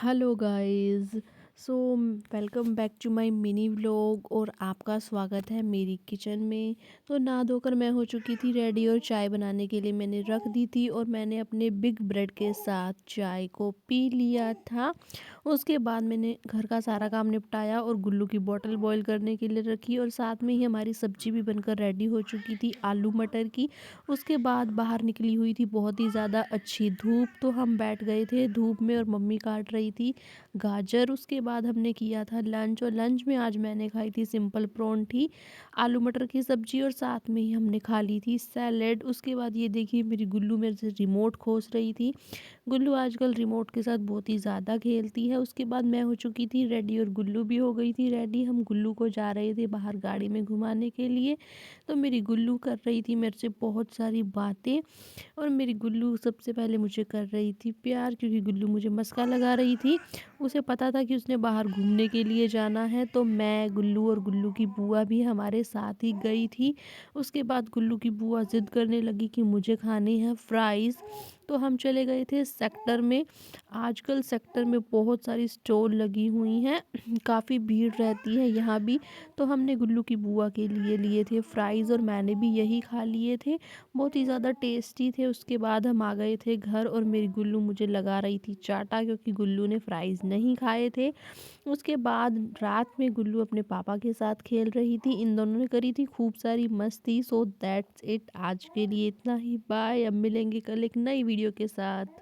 Hello guys. So welcome back to my mini vlog और आपका स्वागत है मेरी किचन में। तो नहा धोकर मैं हो चुकी थी रेडी और चाय बनाने के लिए मैंने रख दी थी और मैंने अपने बिग ब्रेड के साथ चाय को पी लिया था। उसके बाद मैंने घर का सारा काम निपटाया और गुल्लू की बोतल बॉईल करने के लिए रखी और साथ में ही हमारी सब्जी भी बनकर रेडी हो चुकी थी आलू मटर की। उसके बाद बाहर निकली हुई थी बहुत ही ज़्यादा अच्छी धूप, तो हम बैठ गए थे धूप में और मम्मी काट रही थी गाजर। उसके बाद हमने किया था लंच और लंच में आज मैंने खाई थी सिंपल परोंठी, आलू मटर की सब्जी और साथ में ही हमने खा ली थी सैलेड। उसके बाद ये देखिए मेरी गुल्लू मेरे से रिमोट खोस रही थी। गुल्लू आजकल रिमोट के साथ बहुत ही ज़्यादा खेलती है। उसके बाद मैं हो चुकी थी रेडी और गुल्लू भी हो गई थी रेडी। हम गुल्लू को जा रहे थे बाहर गाड़ी में घुमाने के लिए। तो मेरी गुल्लू कर रही थी मेरे से बहुत सारी बातें और मेरी गुल्लू सबसे पहले मुझे कर रही थी प्यार, क्योंकि गुल्लू मुझे मस्का लगा रही थी। उसे पता था कि उसने बाहर घूमने के लिए जाना है, तो मैं, गुल्लू और गुल्लू की बुआ भी हमारे साथ ही गई थी। उसके बाद गुल्लू की बुआ ज़िद करने लगी कि मुझे खानी है फ्राइज़, तो हम चले गए थे सेक्टर में। आजकल सेक्टर में बहुत सारी स्टॉल लगी हुई हैं, काफ़ी भीड़ रहती है यहाँ भी। तो हमने गुल्लू की बुआ के लिए लिए थे फ्राइज़ और मैंने भी यही खा लिए थे, बहुत ही ज़्यादा टेस्टी थे। उसके बाद हम आ गए थे घर और मेरी गुल्लू मुझे लगा रही थी चाटा, क्योंकि गुल्लू ने फ्राइज़ नहीं खाए थे। उसके बाद रात में गुल्लू अपने पापा के साथ खेल रही थी, इन दोनों ने करी थी खूब सारी मस्ती। सो दैट्स इट, आज के लिए इतना ही। बाय, अब मिलेंगे कल एक नई वीडियो के साथ।